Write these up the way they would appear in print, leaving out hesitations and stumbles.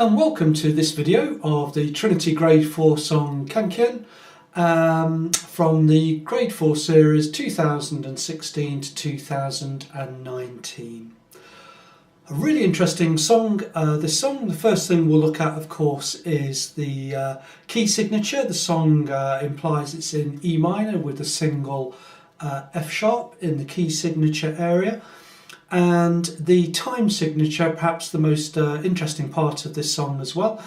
And welcome to this video of the Trinity Grade 4 song Cancion from the Grade 4 series 2016 to 2019. A really interesting song. The first thing we'll look at, of course, is the key signature. The song implies it's in E minor with a single F sharp in the key signature area. And the time signature, perhaps the most interesting part of this song as well,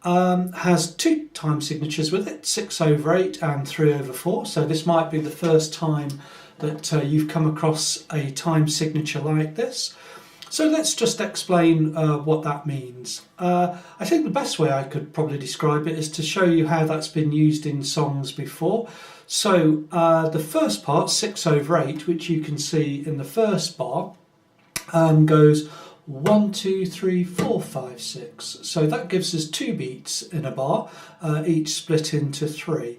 has two time signatures with it, 6/8 and 3/4. So this might be the first time that you've come across a time signature like this. So let's just explain what that means. I think the best way I could probably describe it is to show you how that's been used in songs before. So the first part, 6/8, which you can see in the first bar, goes 1, 2, 3, 4, 5, 6. So that gives us 2 beats in a bar, each split into 3,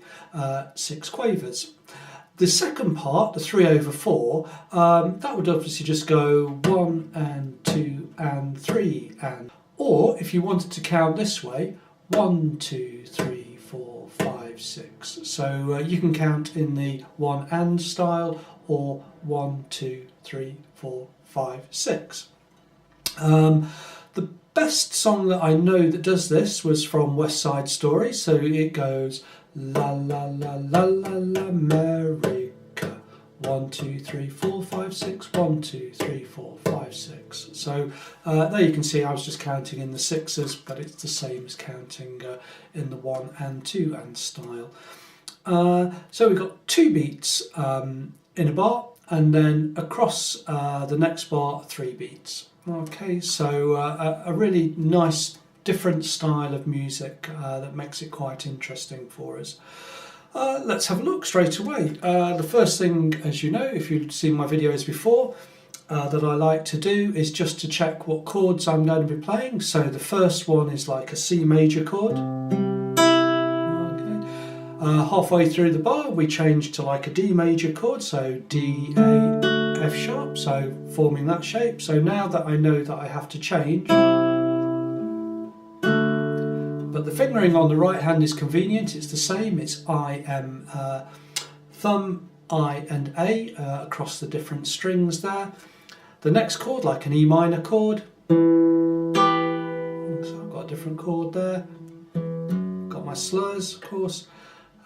6 quavers. The second part, the 3/4, that would obviously just go 1 and 2 and 3 and, or if you wanted to count this way, 1, 2, 3, 4, 5, 6. So you can count in the 1 and style, or 1, 2, 3, 4, 5, 6. The best song that I know that does this was from West Side Story. So it goes la la la la la la America, 1, 2, 3, 4, 5, 6, 1, 2, 3, 4, 5, 6. So there you can see I was just counting in the sixes, but it's the same as counting in the 1 and 2 and style. So we've got 2 beats in a bar, and then across the next bar 3 beats. Okay, so a really nice different style of music that makes it quite interesting for us. Let's have a look straight away. The first thing, as you know, if you've seen my videos before, that I like to do is just to check what chords I'm going to be playing. So the first one is like a C major chord. Halfway through the bar we change to like a D major chord, so D, A, F sharp, so forming that shape. So now that I know that I have to change, but the fingering on the right hand is convenient, it's the same, it's I, M, thumb, I and A across the different strings there. The next chord, like an E minor chord, so I've got a different chord there, got my slurs of course.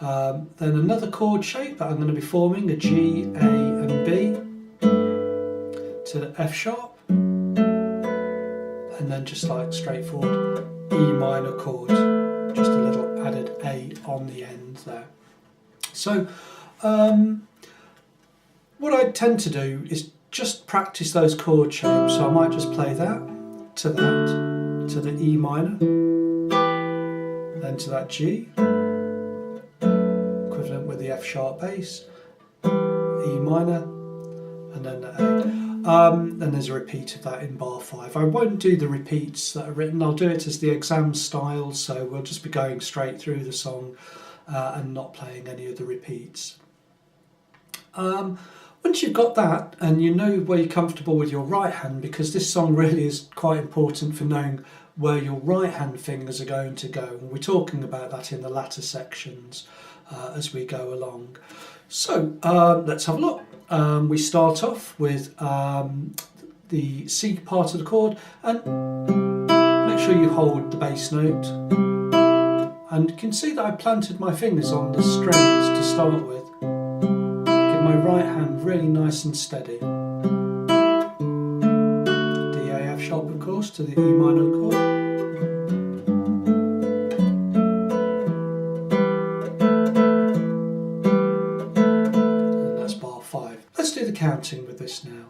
Then another chord shape that I'm going to be forming, a G, A and B to the F sharp, and then just like straightforward E minor chord, just a little added A on the end there. So what I tend to do is just practice those chord shapes, so I might just play that, to the E minor, then to that G, with the F sharp bass, E minor, and then the A. And there's a repeat of that in bar 5. I won't do the repeats that are written, I'll do it as the exam style, so we'll just be going straight through the song and not playing any of the repeats. Once you've got that and you know where you're comfortable with your right hand, because this song really is quite important for knowing where your right hand fingers are going to go, and we're talking about that in the latter sections as we go along. So let's have a look. We start off with the C part of the chord, and make sure you hold the bass note, and you can see that I planted my fingers on the strings to start with. Give my right hand really nice and steady. D, A, F sharp of course to the E minor chord. Let's do the counting with this now.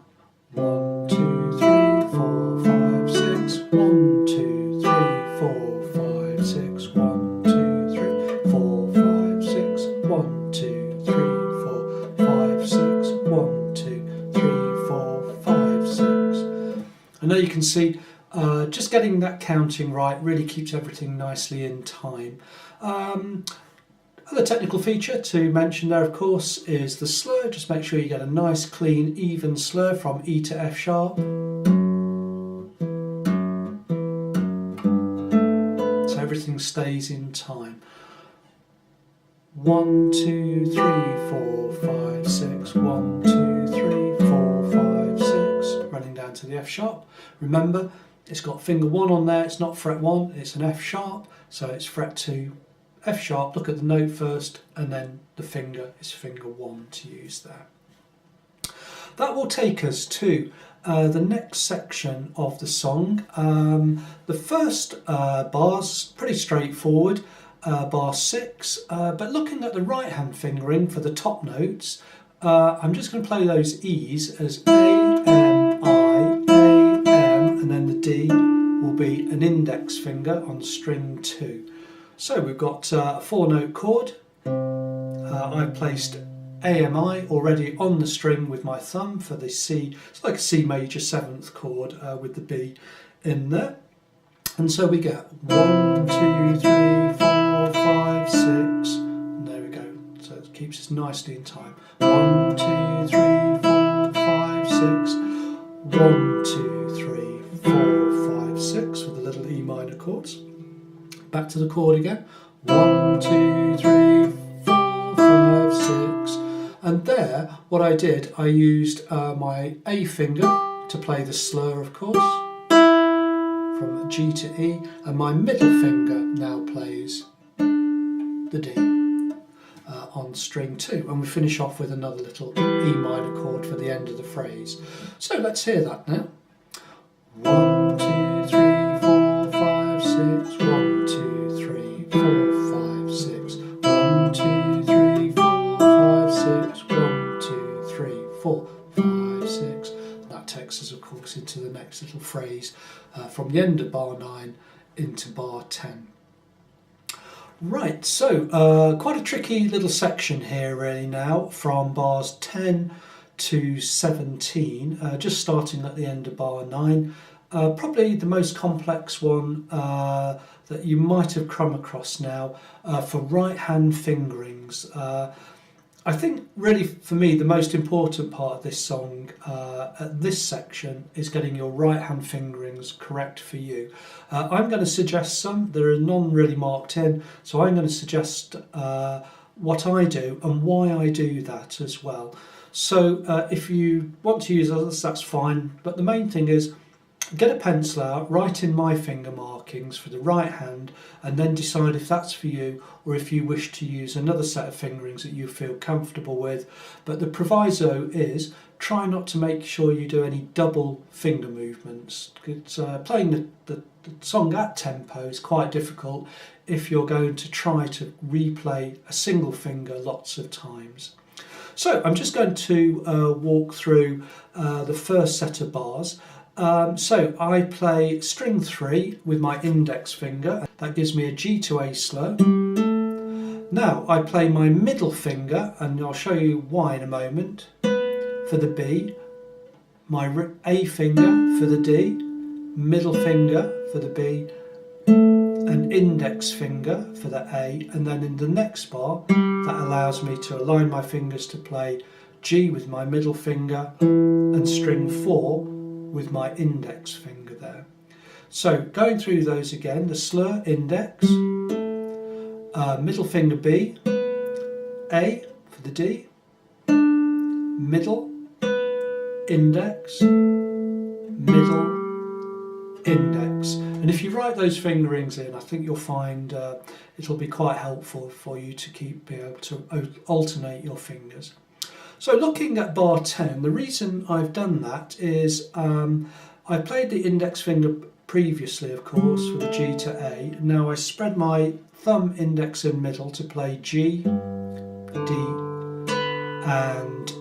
1, 2, 3, 4, 5, 6. 1, 2, 3, 4, 5, 6. 1, 2, 3, 4, 5, 6. 1, 2, 3, 4, 5, 6. 1, 2, 3, 4, 5, 6. And now you can see just getting that counting right really keeps everything nicely in time. Other technical feature to mention there, of course, is the slur. Just make sure you get a nice, clean, even slur from E to F sharp. everything stays in time. 1, 2, 3, 4, 5, 6. 1, 2, 3, 4, 5, 6. Running down to the F sharp. Remember, it's got finger 1 on there. It's not fret 1. It's an F sharp. So it's fret 2, F sharp. Look at the note first, and then the finger is finger 1 to use there. That will take us to the next section of the song. The first bar's pretty straightforward. Bar 6, but looking at the right hand fingering for the top notes, I'm just going to play those E's as A, M, I, A, M, and then the D will be an index finger on string 2. So we've got a 4-note chord. I've placed AMI already on the string with my thumb for the C. It's like a C major 7th chord with the B in there. And so we get 1, 2, 3, 4, 5, 6. And there we go. So it keeps us nicely in time. 1, 2, 3, 4, 5, 6. 1, 2, 3, 4, 5, 6 with the little E minor chords. Back to the chord again. 1, 2, 3, 4, 5, 6. And there, what I did, I used my A finger to play the slur, of course, from G to E, and my middle finger now plays the D on string 2, and we finish off with another little E minor chord for the end of the phrase. So let's hear that now. 1, 2, 3, 4, 5, 6. 1, 2, 3, 4, 5, 6. 1, 2, 3, 4, 5, 6. 1, 2, 3, 4, 5, 6. That takes us, of course, into the next little phrase from the end of bar 9 into bar 10. Right, so quite a tricky little section here really now, from bars 10 to 17, just starting at the end of bar 9. Probably the most complex one that you might have come across now for right hand fingerings. I think really for me the most important part of this song at this section is getting your right hand fingerings correct for you. I'm going to suggest some. There are none really marked in, so I'm going to suggest what I do and why I do that as well. So if you want to use others, that's fine, but the main thing is get a pencil out, write in my finger markings for the right hand, and then decide if that's for you or if you wish to use another set of fingerings that you feel comfortable with. But the proviso is try not to make sure you do any double finger movements. It's, playing the song at tempo is quite difficult if you're going to try to replay a single finger lots of times. So I'm just going to walk through the first set of bars. So I play string 3 with my index finger. That gives me a G to A slur. Now I play my middle finger, and I'll show you why in a moment, for the B, my A finger for the D, middle finger for the B, an index finger for the A, and then in the next bar that allows me to align my fingers to play G with my middle finger and string 4 with my index finger there. So going through those again, the slur, index, middle finger B, A for the D, middle, index, middle, index. And if you write those fingerings in, I think you'll find it'll be quite helpful for you to be able to alternate your fingers. So looking at bar 10, the reason I've done that is I played the index finger previously, of course, with the G to A. Now I spread my thumb, index and middle to play G, D and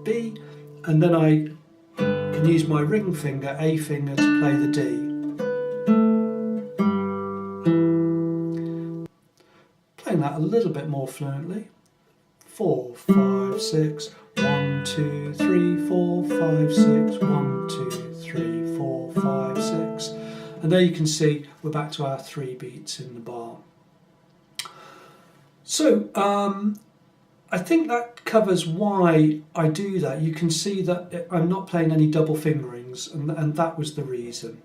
B, and then I can use my ring finger, A finger, to play the D. Playing that a little bit more fluently. 4, 5, 6, 1, 2, 3, 4, 5, 6, 1, 2, 3, 4, 5, 6. And there you can see we're back to our 3 beats in the bar. So I think that covers why I do that. You can see that I'm not playing any double fingerings, and that was the reason.